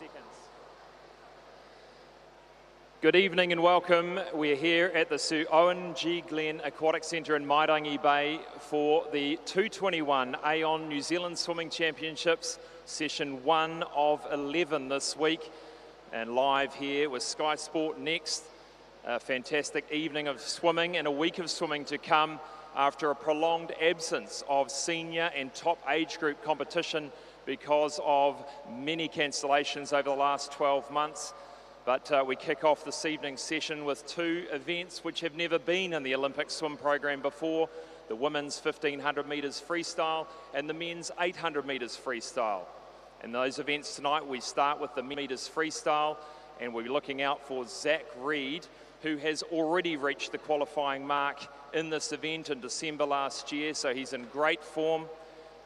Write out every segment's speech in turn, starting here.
seconds. Good evening and welcome. We're here at the Sir Owen G. Glenn Aquatic Centre in Mairangi Bay for the 221 Aon New Zealand Swimming Championships, session 1 of 11 this week. And live here with skysportnext, a fantastic evening of swimming and a week of swimming to come after a prolonged absence of senior and top age group competition because of many cancellations over the last 12 months. But we kick off this evening's session with two events which have never been in the Olympic swim program before: the women's 1500 metres freestyle and the men's 800 metres freestyle. In those events tonight, we start with the metres freestyle, and we're looking out for Zach Reed, who has already reached the qualifying mark in this event in December last year, so he's in great form.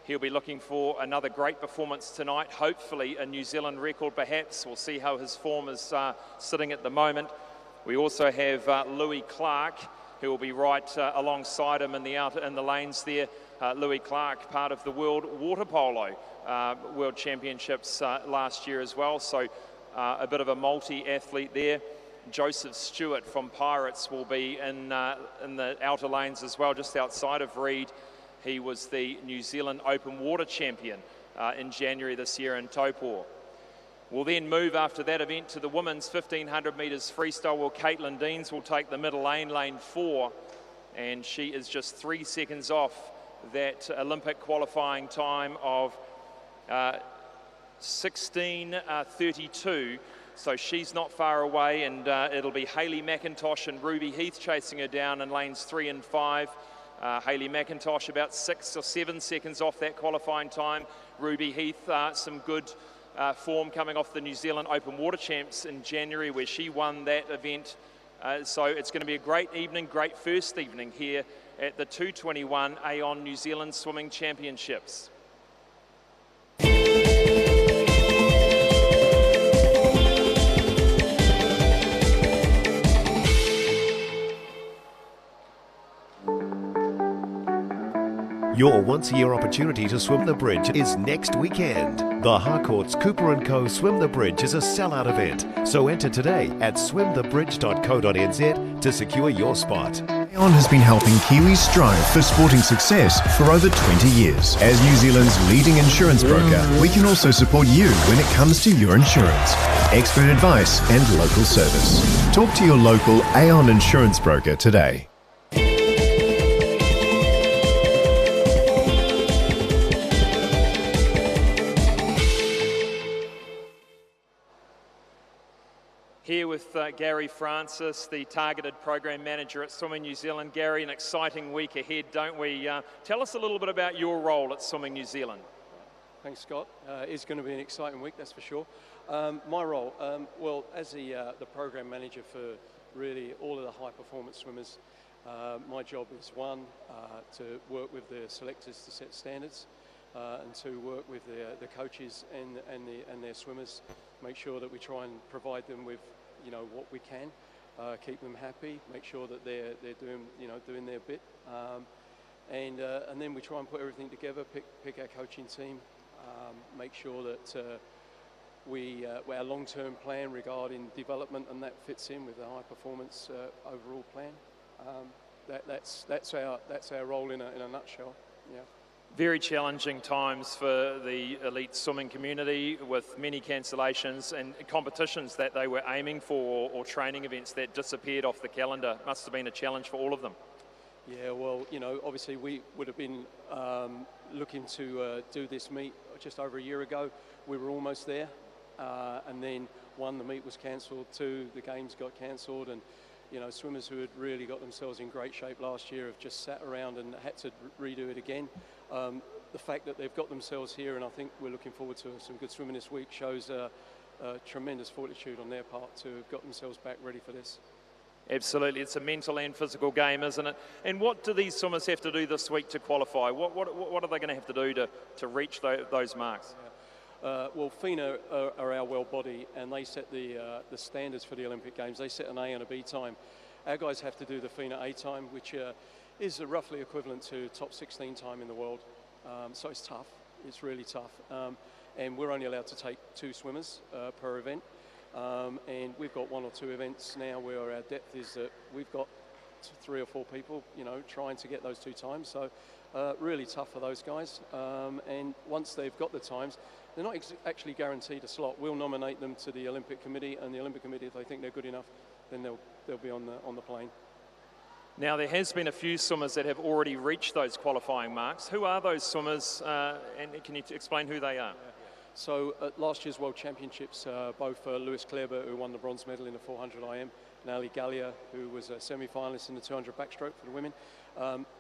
He'll be looking for another great performance tonight, hopefully a New Zealand record perhaps. We'll see how his form is sitting at the moment. We also have Louis Clark, who will be right alongside him in the lanes there. Louis Clark, part of the World Water Polo World Championships last year as well, so a bit of a multi-athlete there. Joseph Stewart from Pirates will be in the outer lanes as well, just outside of Reed. He was the New Zealand Open Water Champion in January this year in Taupō. We'll then move after that event to the women's 1500 metres freestyle, where Caitlin Deans will take the middle lane, lane 4, and she is just 3 seconds off that Olympic qualifying time of 16:32. So she's not far away, and it'll be Hayley McIntosh and Ruby Heath chasing her down in lanes 3 and 5. Hayley McIntosh about 6 or 7 seconds off that qualifying time. Ruby Heath, some good form coming off the New Zealand Open Water Champs in January, where she won that event. So it's going to be a great evening, great first evening here at the 221 Aon New Zealand Swimming Championships. Your once-a-year opportunity to swim the bridge is next weekend. The Harcourt's Cooper & Co. Swim the Bridge is a sellout event, so enter today at swimthebridge.co.nz to secure your spot. Aon has been helping Kiwis strive for sporting success for over 20 years. As New Zealand's leading insurance broker, we can also support you when it comes to your insurance. Expert advice and local service. Talk to your local Aon insurance broker today. Here with Gary Francis, the Targeted Program Manager at Swimming New Zealand. Gary, an exciting week ahead, don't we? Tell us a little bit about your role at Swimming New Zealand. Thanks, Scott. It's going to be an exciting week, that's for sure. My role, well, as the Program Manager for really all of the high-performance swimmers, my job is one, to work with the selectors to set standards, and to work with the coaches and their swimmers, make sure that we try and provide them with what we can, keep them happy, make sure that they're doing their bit, and then we try and put everything together, pick our coaching team, make sure that our long-term plan regarding development and that fits in with the high performance overall plan. That's our role in a nutshell. Yeah. Very challenging times for the elite swimming community, with many cancellations and competitions that they were aiming for, or training events that disappeared off the calendar. Must have been a challenge for all of them. Yeah, well, obviously we would have been looking to do this meet just over a year ago. We were almost there, and then one, the meet was cancelled, two, the games got cancelled, and swimmers who had really got themselves in great shape last year have just sat around and had to redo it again. The fact that they've got themselves here, and I think we're looking forward to some good swimming this week, shows tremendous fortitude on their part to have got themselves back ready for this. Absolutely, it's a mental and physical game, isn't it? And what do these swimmers have to do this week to qualify? What are they going to have to do to reach those marks? Yeah. Well, FINA are our world body, and they set the standards for the Olympic Games. They set an A and a B time. Our guys have to do the FINA A time, which is roughly equivalent to top 16 time in the world. So it's tough. It's really tough. and we're only allowed to take 2 swimmers per event. And we've got 1 or 2 events now where our depth is that we've got 3 or 4 people, you know, trying to get those 2 times. So really tough for those guys. And once they've got the times, they're not actually guaranteed a slot. We'll nominate them to the Olympic Committee, and the Olympic Committee, if they think they're good enough, then they'll be on the plane. Now, there has been a few swimmers that have already reached those qualifying marks. Who are those swimmers, and can you explain who they are? So at last year's World Championships, both Lewis Clarebert, who won the bronze medal in the 400 IM, and Ali Gallia, who was a semi-finalist in the 200 backstroke for the women,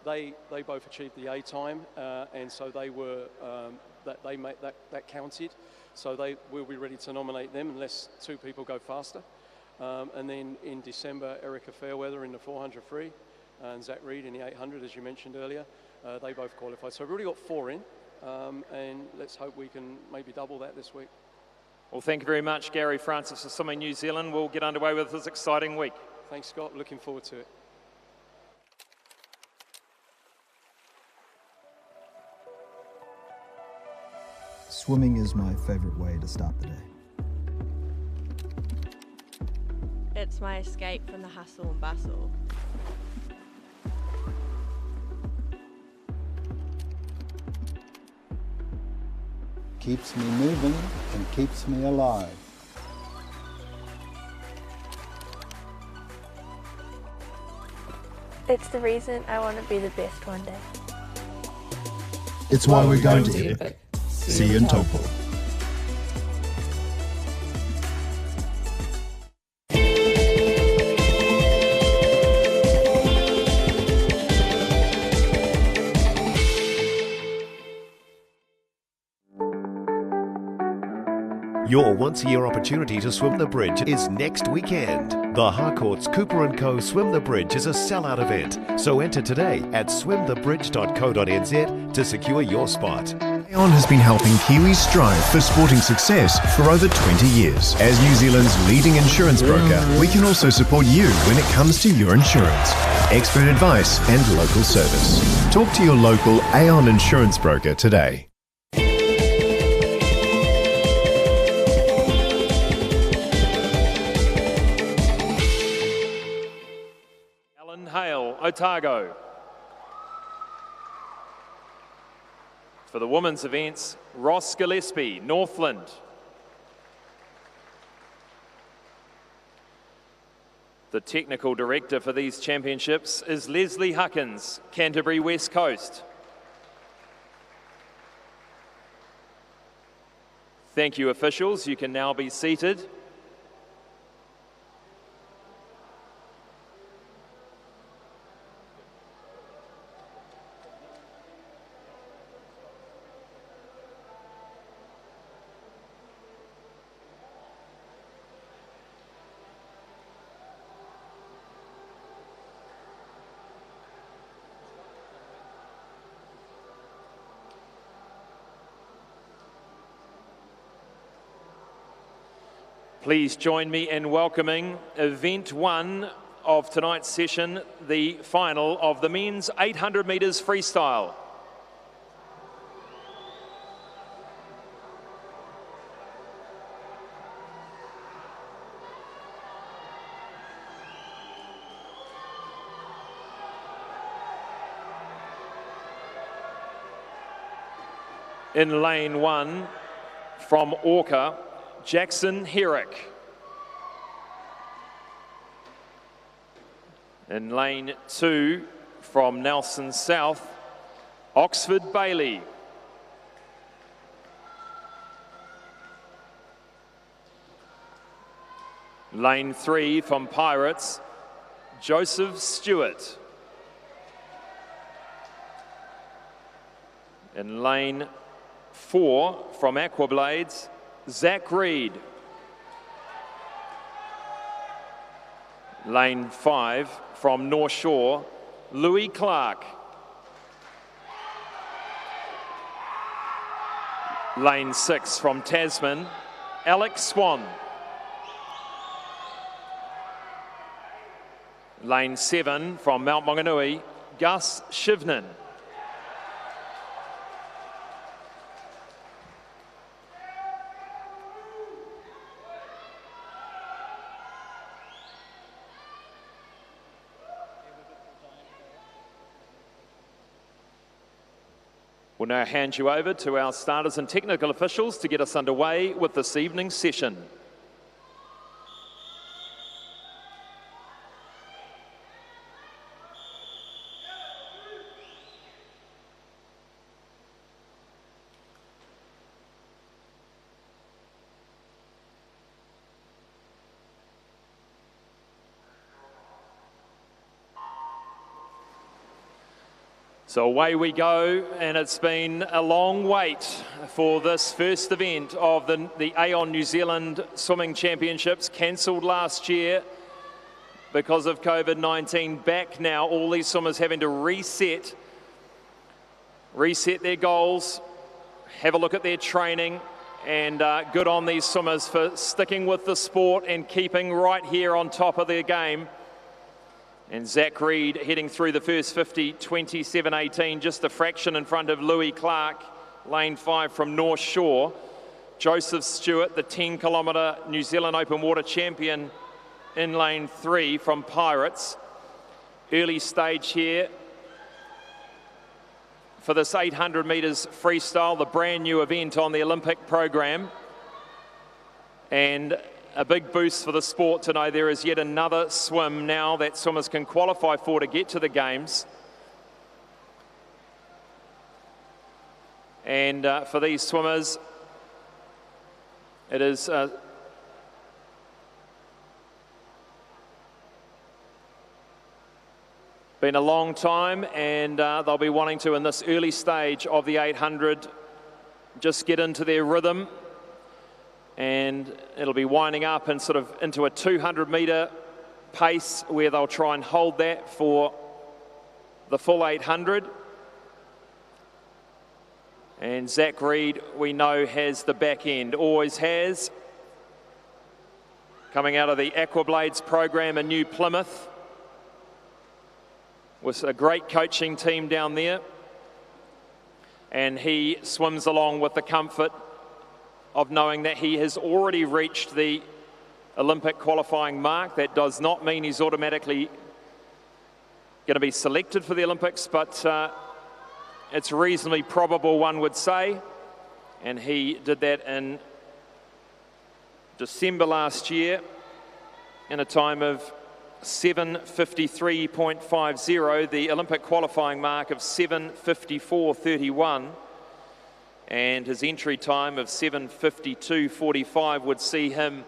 they both achieved the A time, and so they were that counted. So we'll be ready to nominate them unless 2 people go faster. And then in December, Erica Fairweather in the 400 free, and Zach Reed in the 800, as you mentioned earlier, they both qualified. So we've already got 4 in. And let's hope we can maybe double that this week. Well, thank you very much, Gary Francis for Swimming New Zealand. We'll get underway with this exciting week. Thanks, Scott. Looking forward to it. Swimming is my favourite way to start the day. It's my escape from the hustle and bustle. Keeps me moving and keeps me alive. It's the reason I want to be the best one day. It's why we're going to Epic. See you in Taupo. Your once-a-year opportunity to swim the bridge is next weekend. The Harcourt's Cooper & Co. Swim the Bridge is a sellout event, so enter today at swimthebridge.co.nz to secure your spot. Aon has been helping Kiwis strive for sporting success for over 20 years. As New Zealand's leading insurance broker, we can also support you when it comes to your insurance. Expert advice and local service. Talk to your local Aon insurance broker today. Hale, Otago. For the women's events, Ross Gillespie, Northland. The technical director for these championships is Leslie Huckins, Canterbury West Coast. Thank you, officials. You can now be seated. Please join me in welcoming event 1 of tonight's session, the final of the men's 800 metres freestyle. In lane 1 from Orca, Jackson Herrick. In lane 2 from Nelson South, Oxford Bailey. Lane 3 from Pirates, Joseph Stewart. In lane 4 from Aquablades, Zach Reed. Lane 5 from North Shore, Louis Clark. Lane 6 from Tasman, Alex Swan. Lane 7 from Mount Maunganui, Gus Shivnan. We'll now hand you over to our starters and technical officials to get us underway with this evening's session. So away we go, and it's been a long wait for this first event of the Aon New Zealand Swimming Championships, cancelled last year because of COVID-19. Back now, all these swimmers having to reset their goals, have a look at their training, and good on these swimmers for sticking with the sport and keeping right here on top of their game. And Zach Reed heading through the first 50, 27.18, just a fraction in front of Louis Clark, lane 5 from North Shore. Joseph Stewart, the 10-kilometre New Zealand open water champion, in lane 3 from Pirates. Early stage here for this 800 metres freestyle, the brand new event on the Olympic program. And a big boost for the sport to know there is yet another swim now that swimmers can qualify for to get to the Games. And for these swimmers, it is been a long time, and they'll be wanting to, in this early stage of the 800, just get into their rhythm. And it'll be winding up and sort of into a 200-metre pace where they'll try and hold that for the full 800. And Zach Reed, we know, has the back end, always has. Coming out of the Aquablades program in New Plymouth, with a great coaching team down there. And he swims along with the comfort of knowing that he has already reached the Olympic qualifying mark. That does not mean he's automatically going to be selected for the Olympics, but it's reasonably probable, one would say. And he did that in December last year in a time of 7:53.50, the Olympic qualifying mark of 7:54.31. And his entry time of 7:52.45 would see him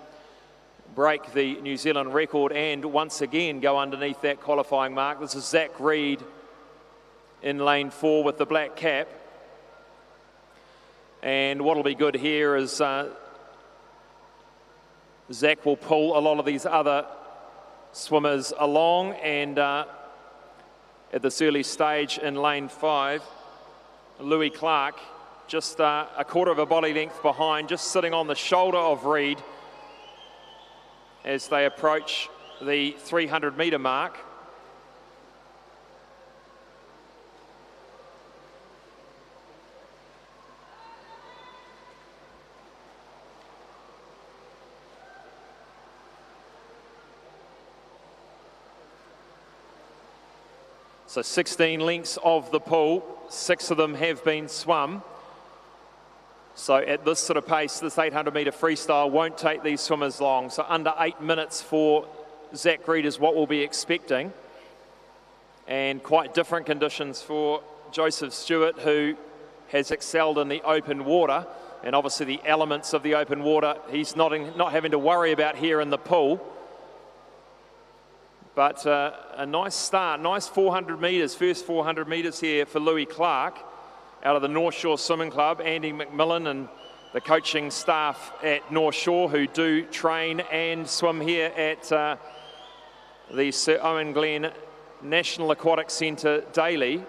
break the New Zealand record and once again go underneath that qualifying mark. This is Zach Reed in lane 4 with the black cap. And what'll be good here is Zach will pull a lot of these other swimmers along, and at this early stage in lane 5, Louis Clark, just a quarter of a body length behind, just sitting on the shoulder of Reed as they approach the 300-metre mark. So 16 lengths of the pool, 6 of them have been swum. So at this sort of pace, this 800-metre freestyle won't take these swimmers long. So under 8 minutes for Zach Reed is what we'll be expecting. And quite different conditions for Joseph Stewart, who has excelled in the open water. And obviously the elements of the open water, he's not having to worry about here in the pool. But a nice start, nice 400 metres, first 400 metres here for Louis Clark out of the North Shore Swimming Club. Andy McMillan and the coaching staff at North Shore, who do train and swim here at the Sir Owen Glenn National Aquatic Centre daily.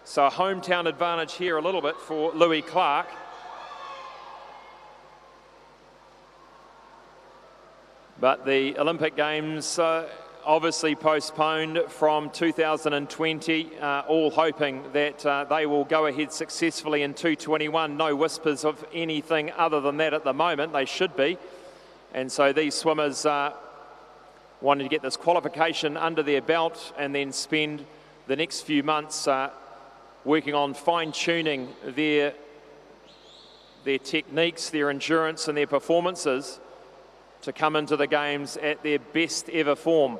So a hometown advantage here a little bit for Louis Clark. But the Olympic Games obviously postponed from 2020, all hoping that they will go ahead successfully in 2:21. No whispers of anything other than that at the moment. They should be. And so these swimmers wanting to get this qualification under their belt and then spend the next few months working on fine-tuning their techniques, their endurance and their performances to come into the games at their best ever form.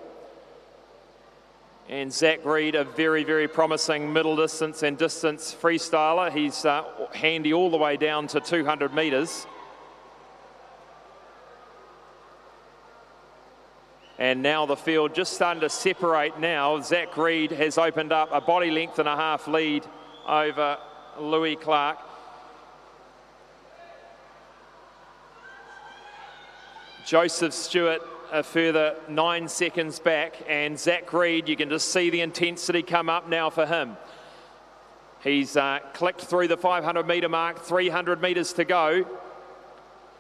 And Zach Reed, a very, very promising middle distance and distance freestyler. He's handy all the way down to 200 metres. And now the field just starting to separate now. Zach Reed has opened up a body length and a half lead over Louis Clark. Joseph Stewart a further 9 seconds back, and Zach Reed, you can just see the intensity come up now for him. He's clicked through the 500 metre mark, 300 metres to go,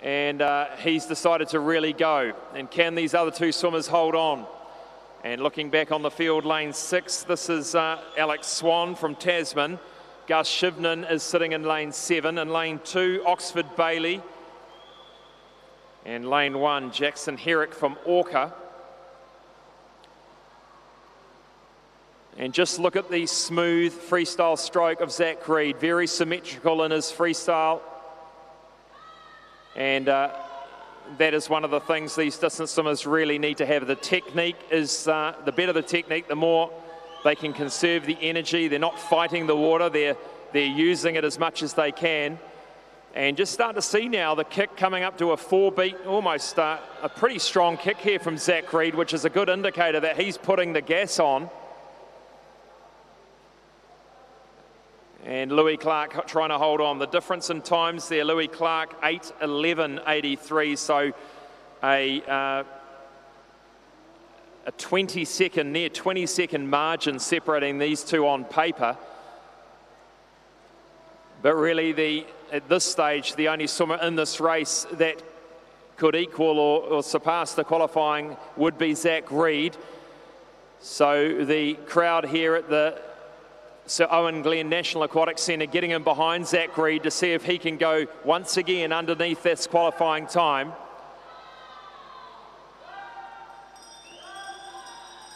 and he's decided to really go. And can these other two swimmers hold on? And looking back on the field, lane 6, this is Alex Swan from Tasman. Gus Shivnan is sitting in lane 7. In lane 2, Oxford Bailey. And lane 1, Jackson Herrick from Orca. And just look at the smooth freestyle stroke of Zach Reed. Very symmetrical in his freestyle. And that is one of the things these distance swimmers really need to have. The technique is, the better the technique, the more they can conserve the energy. They're not fighting the water, they're using it as much as they can. And just start to see now the kick coming up to a 4-beat, almost a pretty strong kick here from Zach Reed, which is a good indicator that he's putting the gas on. And Louis Clark trying to hold on. The difference in times there, Louis Clark 8:11.83, so a 20-second, near 20-second margin separating these two on paper. But really, at this stage, the only swimmer in this race that could equal or surpass the qualifying would be Zach Reed. So the crowd here at the Sir Owen Glenn National Aquatic Centre getting in behind Zach Reed to see if he can go once again underneath this qualifying time.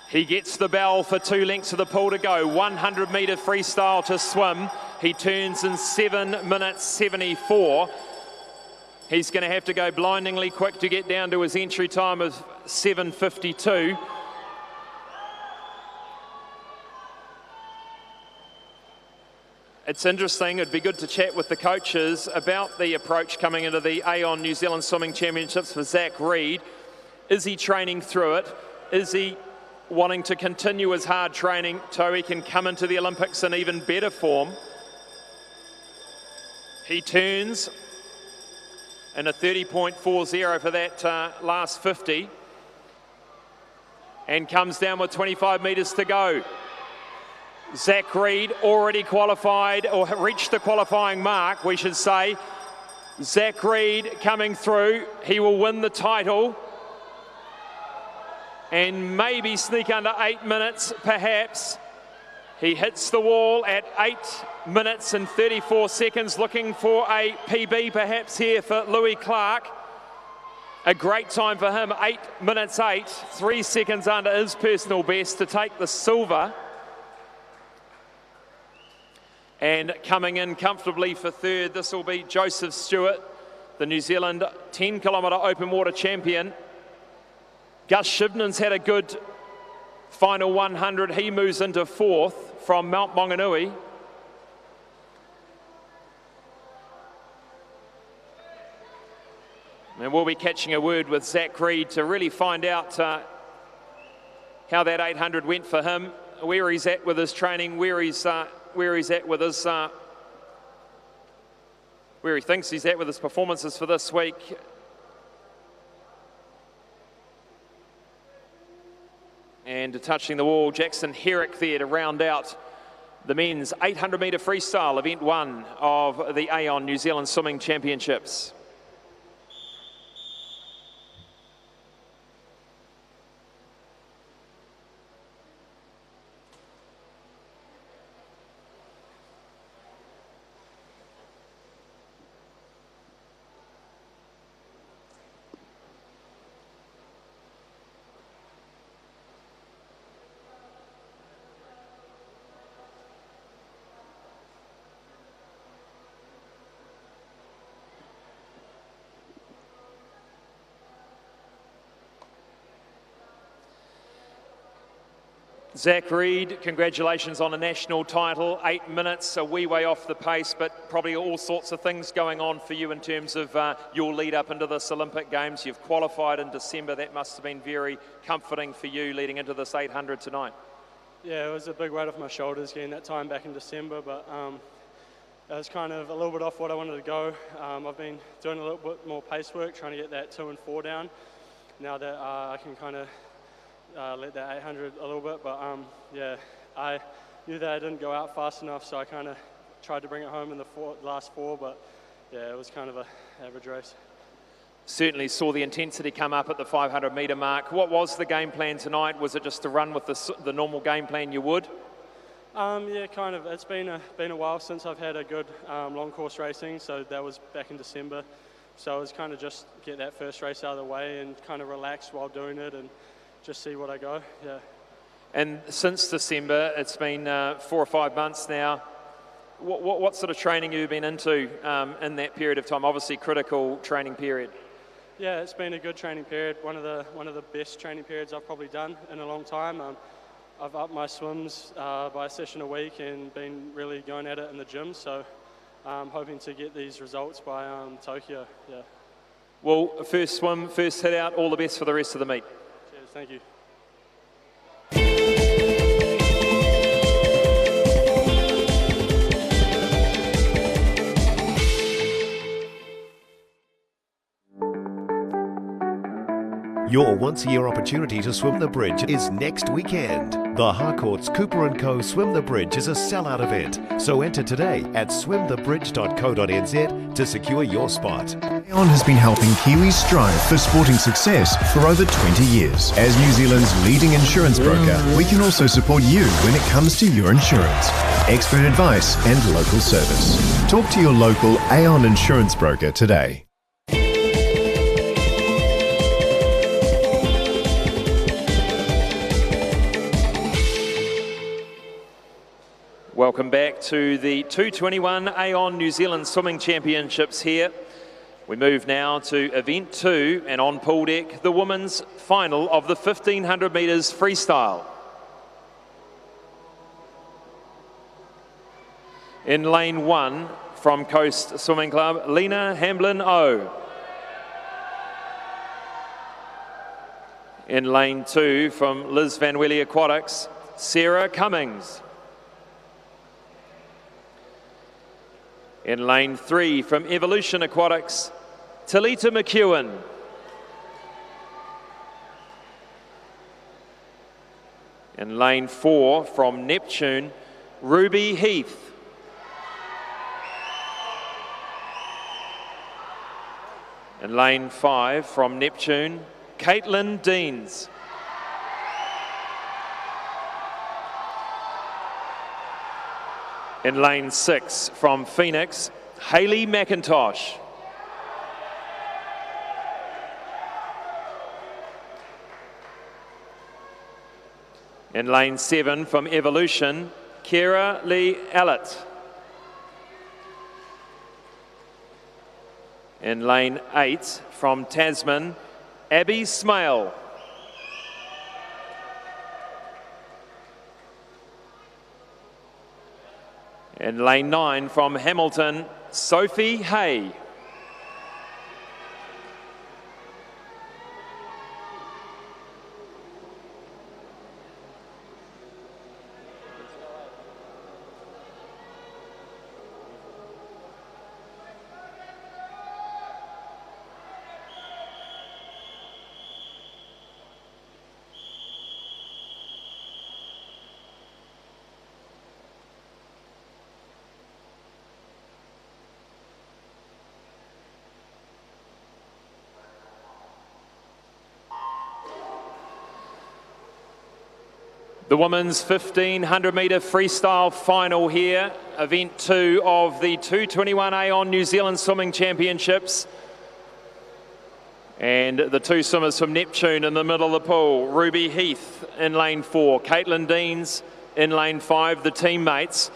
He gets the bell for 2 lengths of the pool to go. 100 metre freestyle to swim. He turns in 7 minutes 74. He's going to have to go blindingly quick to get down to his entry time of 7:52. It's interesting, it'd be good to chat with the coaches about the approach coming into the Aon New Zealand Swimming Championships for Zach Reed. Is he training through it? Is he wanting to continue his hard training so he can come into the Olympics in even better form? He turns in a 30.40 for that last 50 and comes down with 25 metres to go. Zach Reed already qualified, or reached the qualifying mark, we should say. Zach Reed coming through. He will win the title and maybe sneak under 8 minutes, perhaps. He hits the wall at 8 minutes and 34 seconds, looking for a PB perhaps here for Louis Clark. A great time for him, 8 minutes 8, 3 seconds under his personal best to take the silver. And coming in comfortably for third, this will be Joseph Stewart, the New Zealand 10-kilometre open water champion. Gus Shivnan's had a good final 100. He moves into fourth from Mount Maunganui. And we'll be catching a word with Zach Reed to really find out how that 800 went for him, where he's at with his training, where he's at with his, where he thinks he's at with his performances for this week. And touching the wall, Jackson Herrick there to round out the men's 800 metre freestyle, event 1 of the Aon New Zealand Swimming Championships. Zach Reed, congratulations on a national title. 8 minutes, a wee way off the pace, but probably all sorts of things going on for you in terms of your lead up into this Olympic Games. You've qualified in December. That must have been very comforting for you leading into this 800 tonight. Yeah, it was a big weight off my shoulders getting that time back in December, but it was kind of a little bit off what I wanted to go. I've been doing a little bit more pace work, trying to get that 2 and 4 down. Now that I can kind of let that 800 a little bit, but yeah, I knew that I didn't go out fast enough, so I kind of tried to bring it home in the last 4, but yeah, it was kind of an average race. Certainly saw the intensity come up at the 500 metre mark. What was the game plan tonight? Was it just to run with the normal game plan you would? Yeah, kind of. It's been a while since I've had a good long course racing, so that was back in December. So it was kind of just get that first race out of the way and kind of relax while doing it and just see what I go, yeah. And since December, it's been 4 or 5 months now. What sort of training have you been into in that period of time? Obviously, critical training period. Yeah, it's been a good training period. One of the best training periods I've probably done in a long time. I've upped my swims by a session a week and been really going at it in the gym. So I'm hoping to get these results by Tokyo. Yeah. Well, first swim, first hit out. All the best for the rest of the meet. Cheers, thank you. Your once-a-year opportunity to swim the bridge is next weekend. The Harcourt's Cooper & Co. Swim the Bridge is a sellout event, so enter today at swimthebridge.co.nz to secure your spot. Aon has been helping Kiwis strive for sporting success for over 20 years. As New Zealand's leading insurance broker, we can also support you when it comes to your insurance. Expert advice and local service. Talk to your local Aon insurance broker today. Welcome back to the 221 Aon New Zealand Swimming Championships here. We move now to event 2 and on pool deck, the women's final of the 1500 metres freestyle. In lane 1 from Coast Swimming Club, Lena Hamblin-O. In lane 2 from Liz Van Welly Aquatics, Sarah Cummings. In lane 3 from Evolution Aquatics, Talita McEwen. In lane 4 from Neptune, Ruby Heath. In lane 5 from Neptune, Caitlin Deans. In lane 6 from Phoenix, Hayley McIntosh. In lane 7 from Evolution, Kira Lee Allett. In lane 8 from Tasman, Abby Smale. In lane 9 from Hamilton, Sophie Hay. The women's 1500 metre freestyle final here, event 2 of the 221 Aon New Zealand Swimming Championships. And the 2 swimmers from Neptune in the middle of the pool, Ruby Heath in lane 4, Caitlin Deans in lane 5, the teammates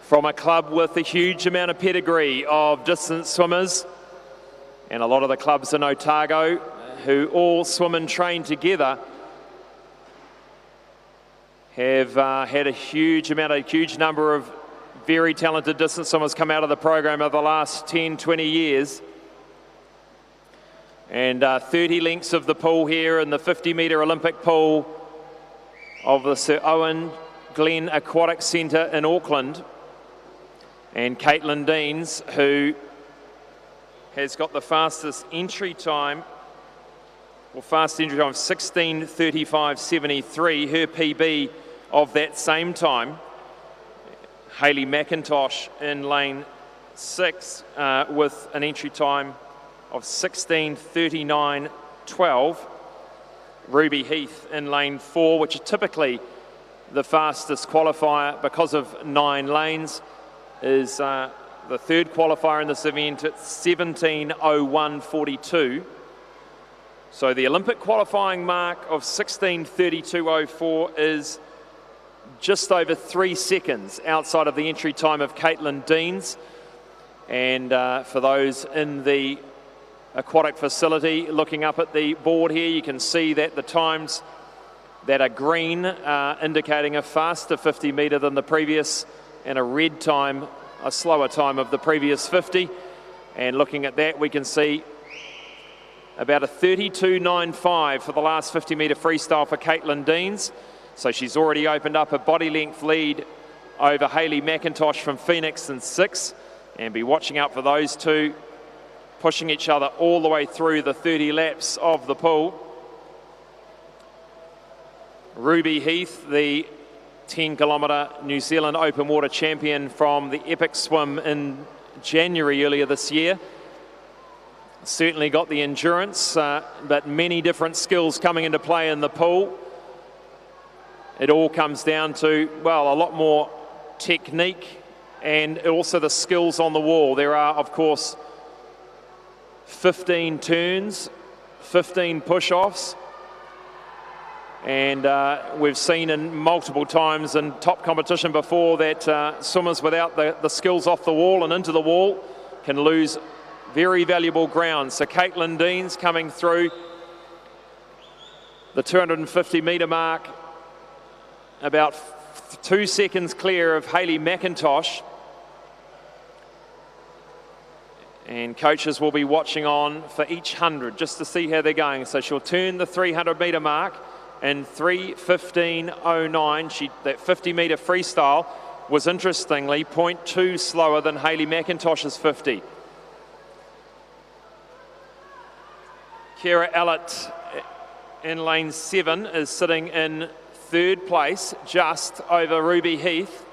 from a club with a huge amount of pedigree of distance swimmers. And a lot of the clubs in Otago who all swim and train together. have had a huge number of very talented distance swimmers come out of the program over the last 10, 20 years. And 30 lengths of the pool here in the 50-metre Olympic pool of the Sir Owen Glen Aquatic Centre in Auckland. And Caitlin Deans, who has got the fastest entry time, of 16:35.73, her PB of that same time. Hayley McIntosh in lane 6 with an entry time of 16:39.12. Ruby Heath in lane 4, which is typically the fastest qualifier because of 9 lanes, is the third qualifier in this event at 17:01.42. So the Olympic qualifying mark of 16:32.04 is just over 3 seconds outside of the entry time of Caitlin Deans. And for those in the aquatic facility looking up at the board here, you can see that the times that are green indicating a faster 50 metre than the previous, and a red time, a slower time of the previous 50. And looking at that, we can see about a 32.95 for the last 50 metre freestyle for Caitlin Deans. So she's already opened up a body length lead over Hayley McIntosh from Phoenix in 6, and be watching out for those two pushing each other all the way through the 30 laps of the pool. Ruby Heath, the 10-kilometre New Zealand open water champion from the Epic Swim in January earlier this year. Certainly got the endurance, but many different skills coming into play in the pool. It all comes down to, well, a lot more technique and also the skills on the wall. There are, of course, 15 turns, 15 push-offs, and we've seen in multiple times in top competition before that swimmers without the skills off the wall and into the wall can lose very valuable ground. So Caitlin Deans coming through the 250 metre mark, about 2 seconds clear of Hayley McIntosh. And coaches will be watching on for each 100 just to see how they're going. So she'll turn the 300 metre mark in 3:15.09. That 50 metre freestyle was interestingly 0.2 slower than Hayley McIntosh's 50. Kira Ellett in lane 7 is sitting in 3rd place, just over Ruby Heath.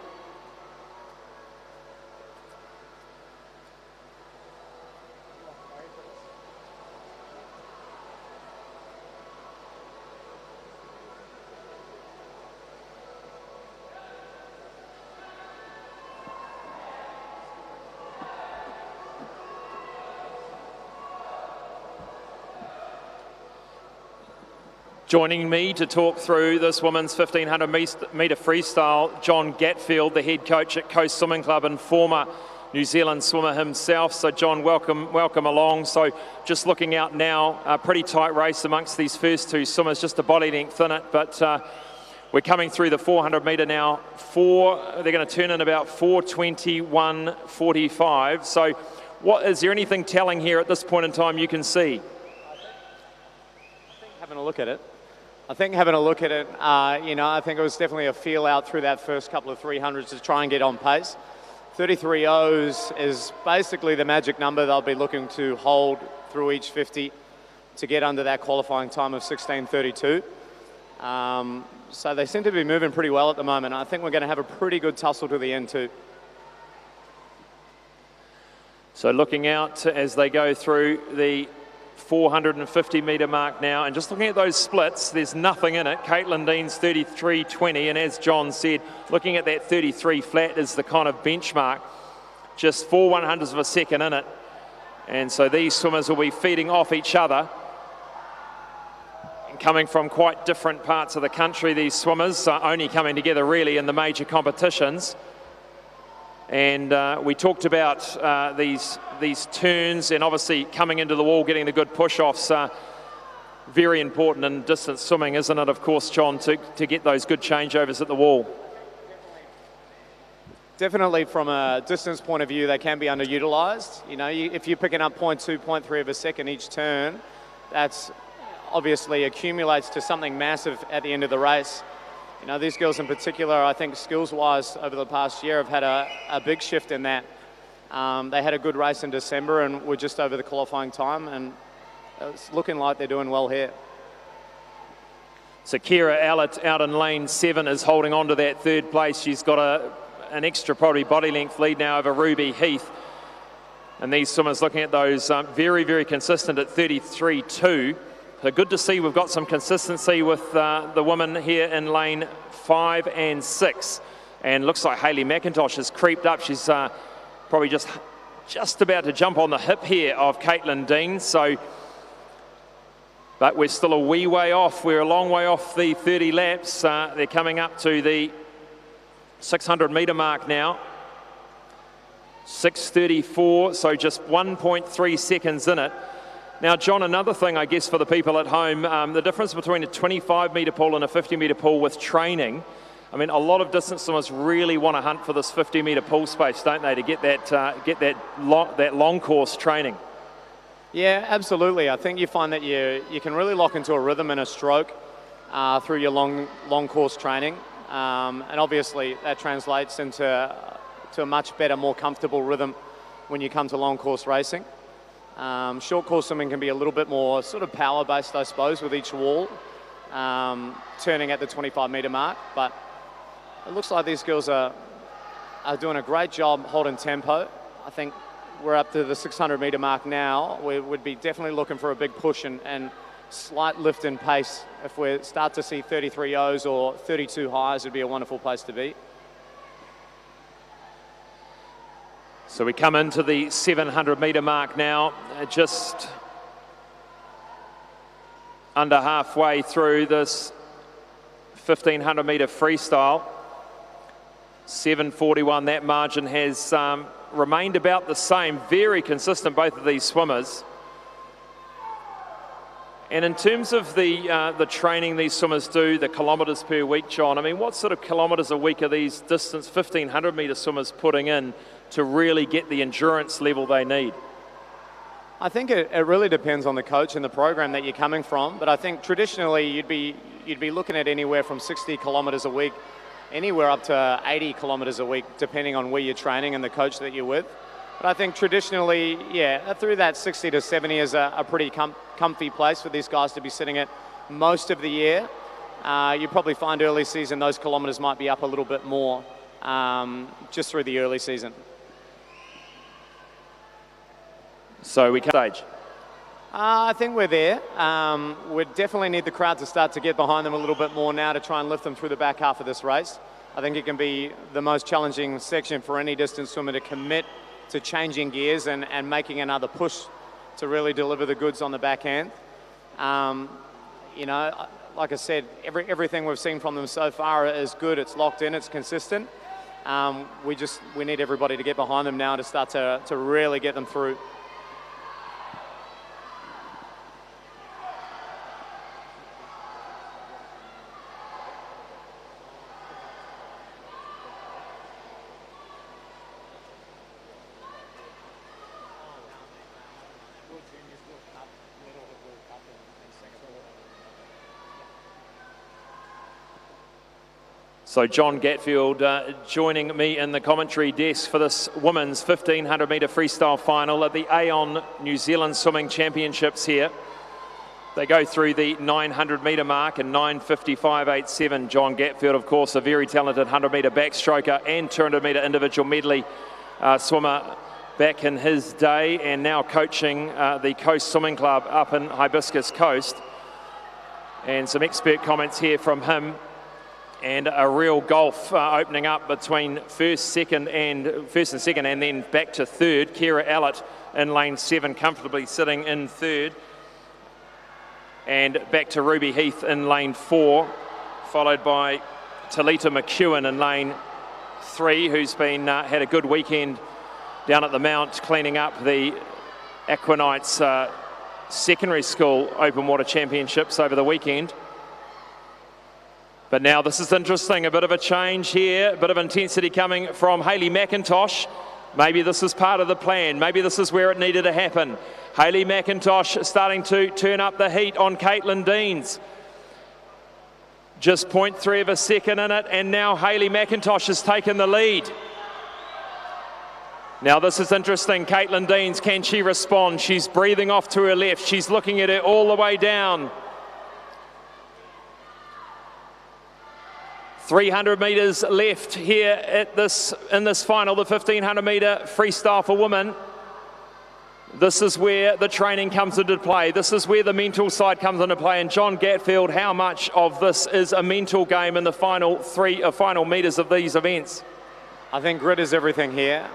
Joining me to talk through this women's 1500 metre freestyle, John Gatfield, the head coach at Coast Swimming Club and former New Zealand swimmer himself. So John, welcome along. So just looking out now, a pretty tight race amongst these first two swimmers, just a body length in it, but we're coming through the 400 metre now. They're going to turn in about 4:21.45. So is there anything telling here at this point in time you can see? Having a look at it, I think it was definitely a feel out through that first couple of 300s to try and get on pace. 33.0s is basically the magic number they'll be looking to hold through each 50 to get under that qualifying time of 16:32. So they seem to be moving pretty well at the moment. I think we're going to have a pretty good tussle to the end too. So looking out as they go through the 450 metre mark now, and just looking at those splits, there's nothing in it. Caitlin Deans 33.20, and as John said, looking at that 33 flat is the kind of benchmark, just 4/100ths of a second in it. And so these swimmers will be feeding off each other. And coming from quite different parts of the country, these swimmers are only coming together really in the major competitions. And we talked about these turns and obviously coming into the wall, getting the good push-offs. very important in distance swimming, isn't it, of course, John, to get those good changeovers at the wall? Definitely from a distance point of view, they can be underutilised. You know, if you're picking up 0.2, 0.3 of a second each turn, that's obviously accumulates to something massive at the end of the race. You know, these girls in particular, I think skills-wise over the past year have had a big shift in that. They had a good race in December and were just over the qualifying time, and it's looking like they're doing well here. So Kira Allett out in lane 7 is holding on to that third place. She's got an extra probably body length lead now over Ruby Heath. And these swimmers looking at those very, very consistent at 33.2. So good to see we've got some consistency with the women here in lane 5 and 6. And looks like Hayley McIntosh has creeped up. She's probably just about to jump on the hip here of Caitlin Dean. But we're still a wee way off. We're a long way off the 30 laps. They're coming up to the 600 metre mark now. 6:34, so just 1.3 seconds in it. Now, John, another thing, I guess, for the people at home, the difference between a 25 metre pool and a 50 metre pool with training. I mean, a lot of distance swimmers really want to hunt for this 50 metre pool space, don't they, to get that long course training. Yeah, absolutely. I think you find that you can really lock into a rhythm and a stroke through your long course training, and obviously that translates into a much better, more comfortable rhythm when you come to long course racing. Short course swimming can be a little bit more sort of power based, I suppose, with each wall turning at the 25 metre mark, but it looks like these girls are doing a great job holding tempo. I think we're up to the 600 metre mark now. We would be definitely looking for a big push and slight lift in pace. If we start to see 33 O's or 32 highs, it'd be a wonderful place to be. So we come into the 700 metre mark now, just under halfway through this 1500 metre freestyle. 7:41, that margin has remained about the same, very consistent, both of these swimmers. And in terms of the training these swimmers do, the kilometres per week, John, I mean, what sort of kilometres a week are these distance 1500 metre swimmers putting in to really get the endurance level they need? I think it really depends on the coach and the program that you're coming from, but I think traditionally you'd be looking at anywhere from 60 kilometres a week, anywhere up to 80 kilometres a week, depending on where you're training and the coach that you're with. But I think traditionally, yeah, through that 60 to 70 is a pretty comfy place for these guys to be sitting at most of the year. You probably find early season those kilometres might be up a little bit more just through the early season. So we can stage. I think we're there. We definitely need the crowd to start to get behind them a little bit more now to try and lift them through the back half of this race. I think it can be the most challenging section for any distance swimmer to commit to changing gears and making another push to really deliver the goods on the back end. You know, like I said, everything we've seen from them so far is good. It's locked in, it's consistent. We need everybody to get behind them now to start to really get them through. So John Gatfield joining me in the commentary desk for this women's 1500 metre freestyle final at the Aon New Zealand Swimming Championships here. They go through the 900 metre mark in 9:55.87. John Gatfield, of course, a very talented 100 metre backstroker and 200 metre individual medley swimmer back in his day, and now coaching the Coast Swimming Club up in Hibiscus Coast. And some expert comments here from him. And a real gulf opening up between first and second, and then back to third. Kira Allett in lane 7, comfortably sitting in third. And back to Ruby Heath in lane 4, followed by Talita McEwen in lane 3, who's been had a good weekend down at the Mount, cleaning up the Aquanites secondary school open water championships over the weekend. But now this is interesting, a bit of a change here, a bit of intensity coming from Hayley McIntosh. Maybe this is part of the plan. Maybe this is where it needed to happen. Hayley McIntosh starting to turn up the heat on Caitlin Deans. Just 0.3 of a second in it, and now Hayley McIntosh has taken the lead. Now this is interesting. Caitlin Deans, can she respond? She's breathing off to her left. She's looking at it all the way down. 300 metres left here at in this final, the 1500 metre freestyle for women. This is where the training comes into play. This is where the mental side comes into play. And John Gatfield, how much of this is a mental game in the final final metres of these events? I think grit is everything here.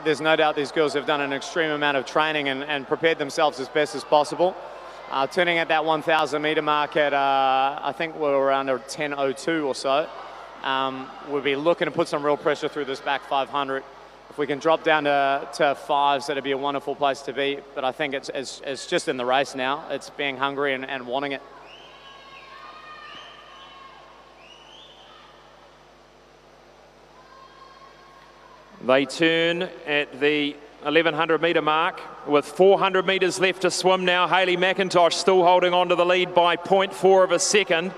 There's no doubt these girls have done an extreme amount of training and prepared themselves as best as possible. Turning at that 1,000 metre mark at, I think we're around a 10:02 or so. We'll be looking to put some real pressure through this back 500. If we can drop down to fives, that'd be a wonderful place to be. But I think it's just in the race now. It's being hungry and wanting it. They turn at the 1,100 metre mark with 400 metres left to swim now. Hayley McIntosh still holding on to the lead by 0.4 of a second.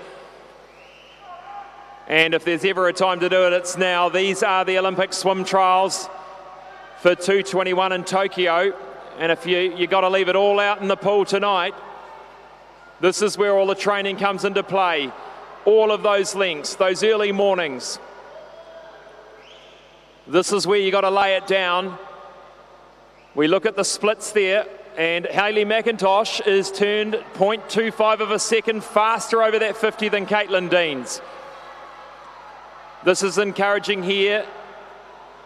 And if there's ever a time to do it, it's now. These are the Olympic swim trials for 2:21 in Tokyo. And if you got to leave it all out in the pool tonight, this is where all the training comes into play. All of those links, those early mornings. This is where you got to lay it down. We look at the splits there, and Hayley McIntosh is turned 0.25 of a second faster over that 50 than Caitlin Deans. This is encouraging here.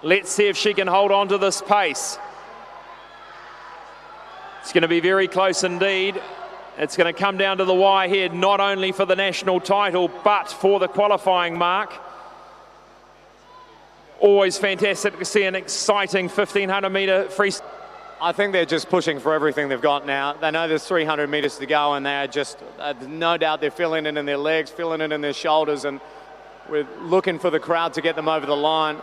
Let's see if she can hold on to this pace. It's going to be very close indeed. It's going to come down to the wire here, not only for the national title, but for the qualifying mark. Always fantastic to see an exciting 1,500 metre freestyle. I think they're just pushing for everything they've got now. They know there's 300 metres to go, and they're just, no doubt they're feeling it in their legs, feeling it in their shoulders, and we're looking for the crowd to get them over the line.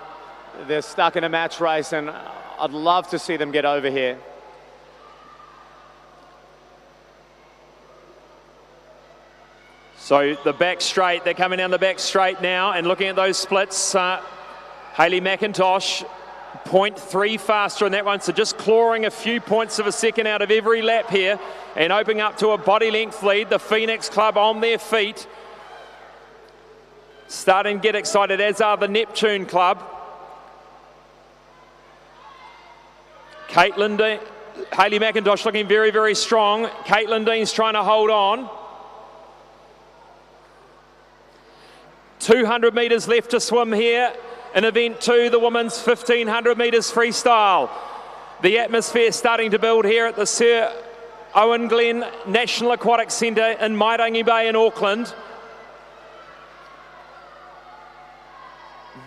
They're stuck in a match race, and I'd love to see them get over here. So the back straight, they're coming down the back straight now, and looking at those splits, Hayley McIntosh, 0.3 faster in that one, so just clawing a few points of a second out of every lap here and opening up to a body length lead. The Phoenix Club on their feet, starting to get excited, as are the Neptune Club. Hayley McIntosh looking very, very strong. Caitlin Deans trying to hold on. 200 metres left to swim here in event 2, the women's 1,500 metres freestyle. The atmosphere starting to build here at the Sir Owen Glenn National Aquatic Centre in Mairangi Bay in Auckland.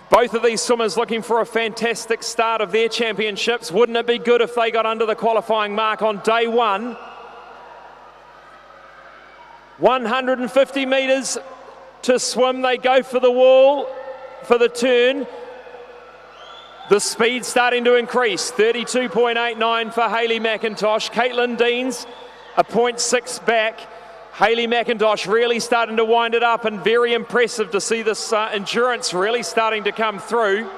Both of these swimmers looking for a fantastic start of their championships. Wouldn't it be good if they got under the qualifying mark on day one? 150 metres to swim. They go for the wall for the turn. The speed starting to increase. 32.89 for Hayley McIntosh. Caitlin Deans a 0.6 back. Hayley McIntosh really starting to wind it up, and very impressive to see this endurance really starting to come through.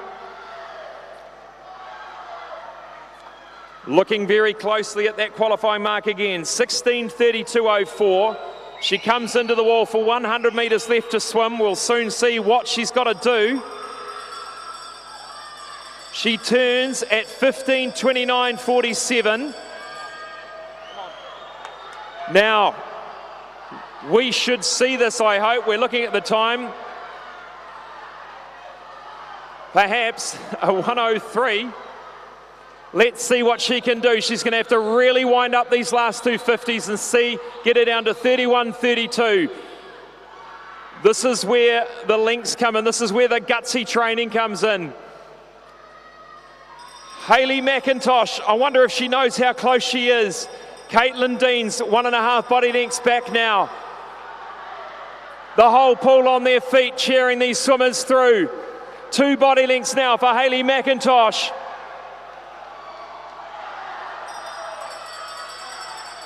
Looking very closely at that qualifying mark again, 16:32.04. She comes into the wall for 100 metres left to swim. We'll soon see what she's got to do. She turns at 15:29.47. Now, we should see this, I hope. We're looking at the time. Perhaps a 1:03. Let's see what she can do. She's going to have to really wind up these last two 50s and get her down to 31:32. This is where the links come in. This is where the gutsy training comes in. Hayley McIntosh, I wonder if she knows how close she is. Caitlin Deans, 1.5 body lengths back now. The whole pool on their feet cheering these swimmers through. 2 body lengths now for Hayley McIntosh.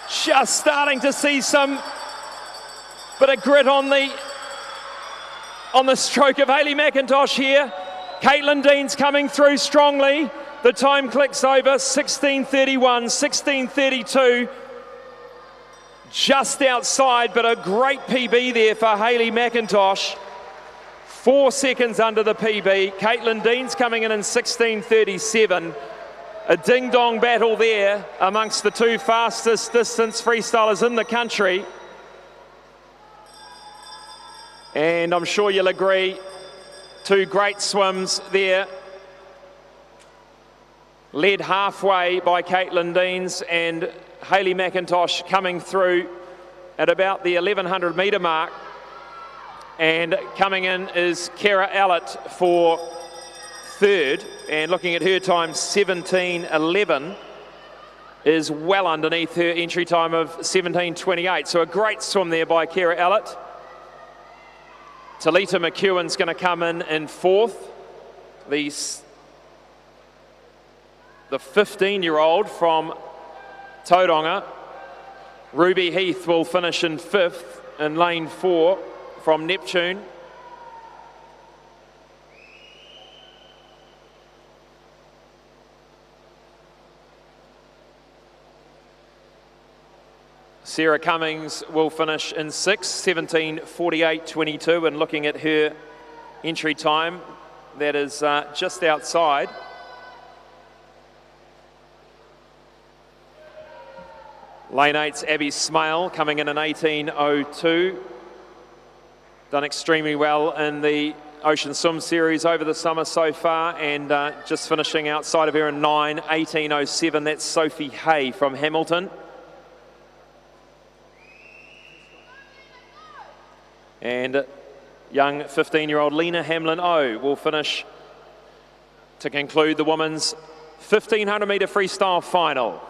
Just starting to see some bit of grit on the stroke of Hayley McIntosh here. Caitlin Deans coming through strongly. The time clicks over, 16:31, 16:32. Just outside, but a great PB there for Hayley McIntosh. 4 seconds under the PB. Caitlin Deans coming in 16:37. A ding-dong battle there amongst the 2 fastest distance freestylers in the country. And I'm sure you'll agree, 2 great swims there. Led halfway by Caitlin Deans, and Hayley McIntosh coming through at about the 1100 metre mark. And coming in is Kara Allett for 3rd, and looking at her time, 17:11, is well underneath her entry time of 17:28. So a great swim there by Kara Allett. Talita McEwen's going to come in 4th. The 15-year-old from Tauranga. Ruby Heath will finish in 5th in lane 4 from Neptune. Sarah Cummings will finish in 6th, 17:48.22, and looking at her entry time, that is just outside. Lane 8's Abby Smale coming in 18:02. Done extremely well in the Ocean Swim Series over the summer so far, and just finishing outside of her in 18:07. That's Sophie Hay from Hamilton. And young 15-year-old Lena Hamlin-O will finish to conclude the women's 1500 metre freestyle final.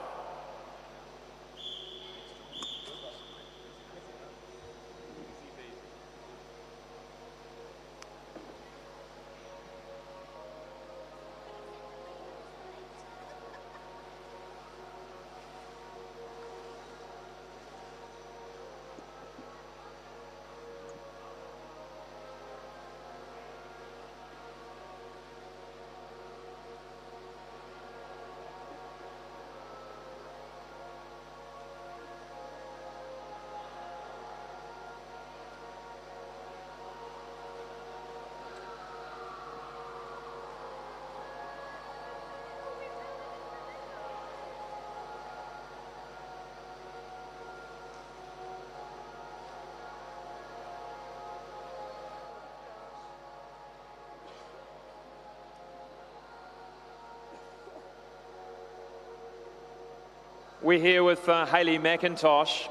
We're here with Hayley McIntosh.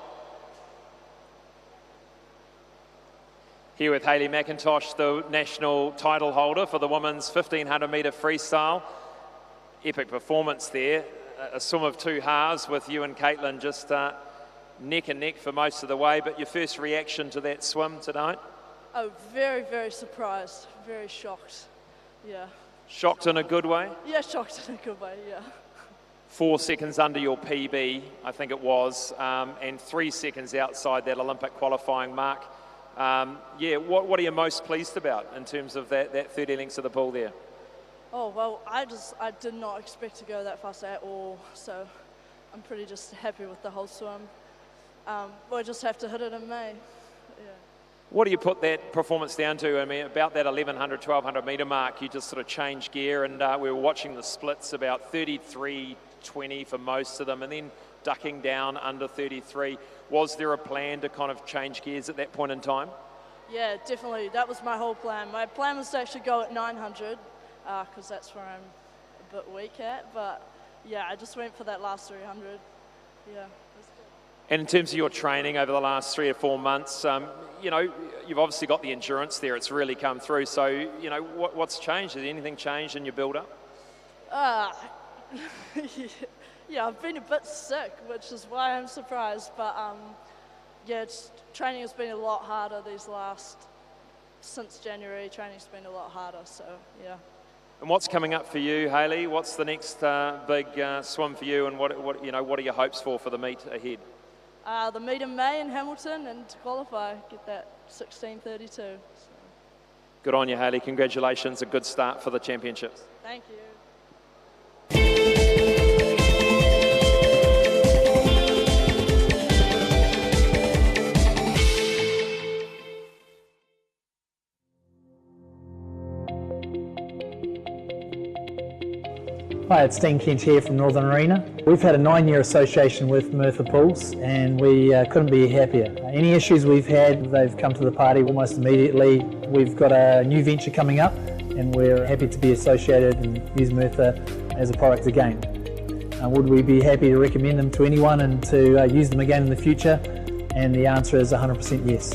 Here with Hayley McIntosh, the national title holder for the women's 1500 metre freestyle. Epic performance there. A swim of 2 halves with you and Caitlin just neck and neck for most of the way. But your first reaction to that swim tonight? Oh, very, very surprised. Very shocked. Yeah. Shocked in a good way? Yeah, shocked in a good way, yeah. 4 seconds under your PB, I think it was, and 3 seconds outside that Olympic qualifying mark. Yeah, what are you most pleased about in terms of that 30 lengths of the pool there? Oh, well, I did not expect to go that fast at all, so I'm pretty just happy with the whole swim. We'll just have to hit it in May. Yeah. What do you put that performance down to? I mean, about that 1100, 1200 metre mark, you just sort of changed gear, and we were watching the splits, about 33-20 for most of them, and then ducking down under 33. Was there a plan to kind of change gears at that point in time? Yeah, definitely. That was my whole plan. My plan was to actually go at 900, because that's where I'm a bit weak at, but yeah, I just went for that last 300. Yeah. And in terms of your training over the last 3 or 4 months, you know, you've obviously got the endurance there. It's really come through. So, you know, what's changed? Has anything changed in your build-up? Yeah, I've been a bit sick, which is why I'm surprised. But yeah, training has been a lot harder since January. Training's been a lot harder, so yeah. And what's coming up for you, Hayley? What's the next big swim for you, and what are your hopes for the meet ahead? The meet in May in Hamilton, and to qualify, get that 16:32. So. Good on you, Hayley. Congratulations. A good start for the championships. Thank you. Hi, it's Dean Kent here from Northern Arena. We've had a 9-year association with Merthyr Pools and we couldn't be happier. Any issues we've had, they've come to the party almost immediately. We've got a new venture coming up and we're happy to be associated and use Merthyr as a product again. Would we be happy to recommend them to anyone and to use them again in the future? And the answer is 100% yes.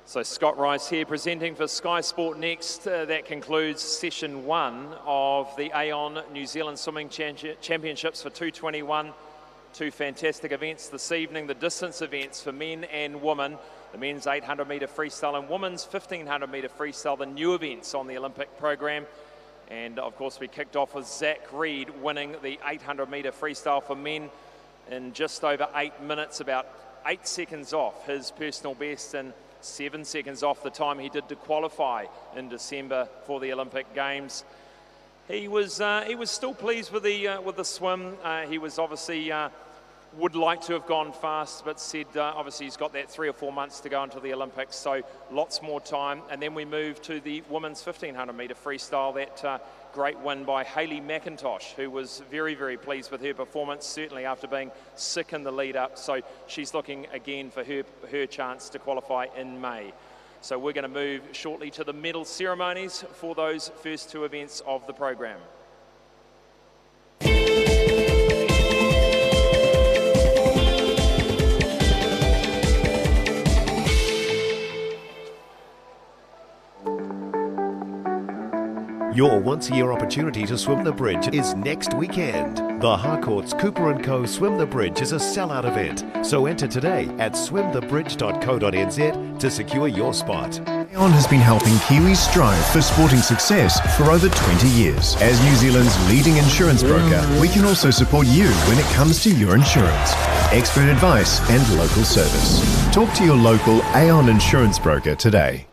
So Scott Rice here presenting for Sky Sport Next. That concludes session 1 of the Aon New Zealand Swimming Championships for 221. Two fantastic events this evening, the distance events for men and women. The men's 800 metre freestyle and women's 1500 metre freestyle, the new events on the Olympic program. And of course we kicked off with Zach Reed winning the 800 metre freestyle for men in just over 8 minutes, about 8 seconds off his personal best and 7 seconds off the time he did to qualify in December for the Olympic Games. He was still pleased with the swim. He was obviously would like to have gone fast, but said obviously he's got that 3 or 4 months to go into the Olympics, so lots more time. And then we moved to the women's 1500 metre freestyle, that great win by Hayley McIntosh, who was very, very pleased with her performance, certainly after being sick in the lead up. So she's looking again for her chance to qualify in May. So we're going to move shortly to the medal ceremonies for those first 2 events of the program. Your once-a-year opportunity to swim the bridge is next weekend. The Harcourt's Cooper & Co. Swim the Bridge is a sellout event, so enter today at swimthebridge.co.nz to secure your spot. Aon has been helping Kiwis strive for sporting success for over 20 years. As New Zealand's leading insurance broker, we can also support you when it comes to your insurance. Expert advice and local service. Talk to your local Aon insurance broker today.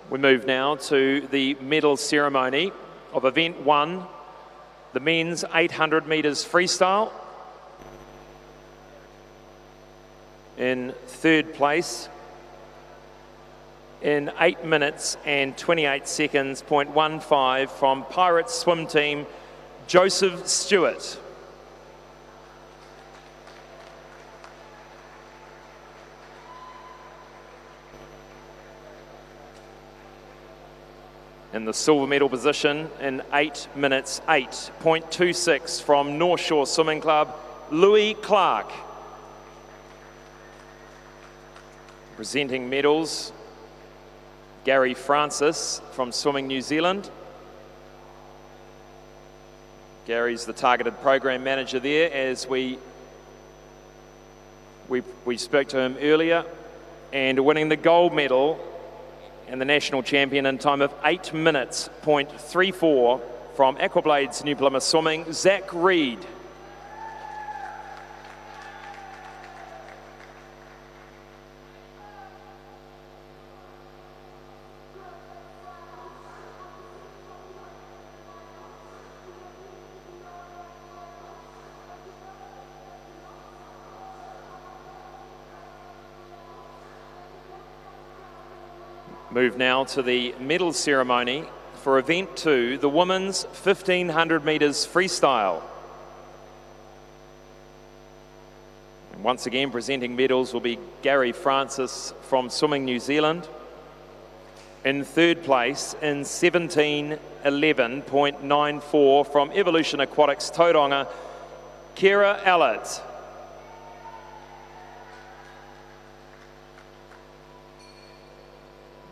We move now to the medal ceremony of event 1, the men's 800 metres freestyle. In 3rd place, in 8 minutes and 28 seconds, 0.15 from Pirates swim team, Joseph Stewart. in the silver medal position in 8 minutes 8.26 from North Shore Swimming Club, Louis Clark. Presenting medals, Gary Francis from Swimming New Zealand. Gary's the targeted program manager there, as we spoke to him earlier, and winning the gold medal and the national champion in time of 8 minutes, .34 from Aquablades New Plymouth Swimming, Zach Reed. Move now to the medal ceremony for event 2, the women's 1500 metres freestyle. And once again, presenting medals will be Gary Francis from Swimming New Zealand. In third place in 17:11.94 from Evolution Aquatics Tauranga, Kira Allett.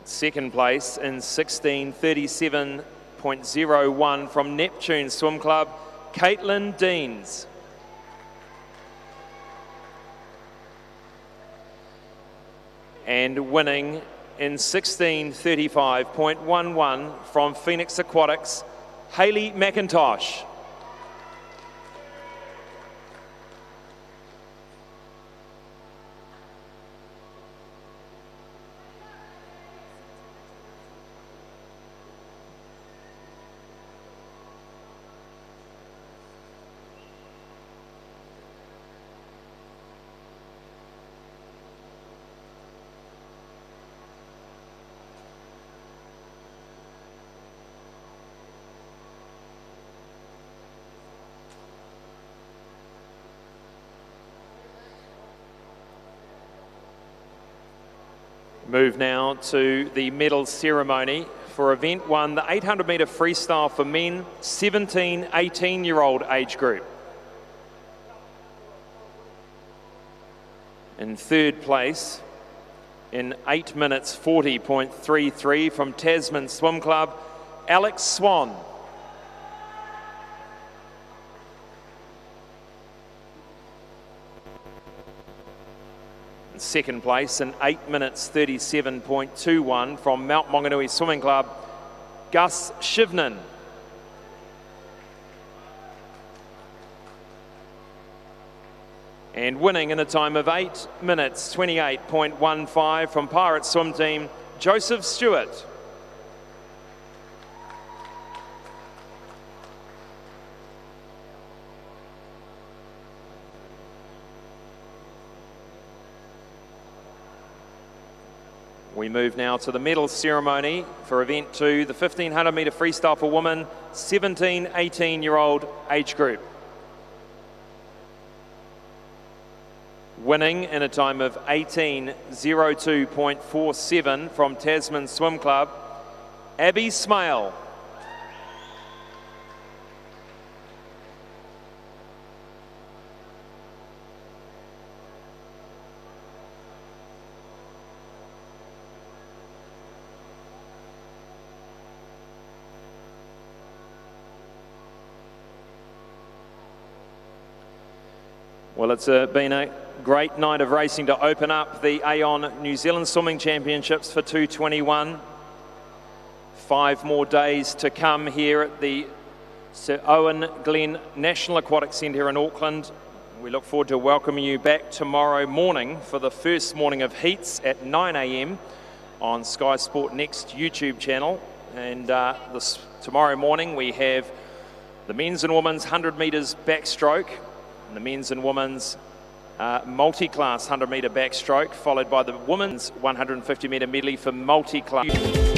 Second place in 16:37.01 from Neptune Swim Club, Caitlin Deans. And winning in 16:35.11 from Phoenix Aquatics, Hayley McIntosh. Move now to the medal ceremony for event 1, the 800 metre freestyle for men, 17-18-year-old age group. In third place, in 8 minutes 40.33 from Tasman Swim Club, Alex Swan. Second place in 8 minutes 37.21 from Mount Maunganui Swimming Club, Gus Shivnan. And winning in a time of 8 minutes 28.15 from Pirate Swim Team, Joseph Stewart. We move now to the medal ceremony for event 2, the 1500 metre freestyle for women, 17-18-year-old age group. Winning in a time of 18:02.47 from Tasman Swim Club, Abby Smale. Well, it's been a great night of racing to open up the Aon New Zealand Swimming Championships for 221. 5 more days to come here at the Sir Owen Glenn National Aquatic Centre in Auckland. We look forward to welcoming you back tomorrow morning for the first morning of heats at 9 a.m. on Sky Sport Next YouTube channel. And tomorrow morning we have the men's and women's 100 metres backstroke, and the men's and women's multi-class 100 metre backstroke, followed by the women's 150 metre medley for multi-class.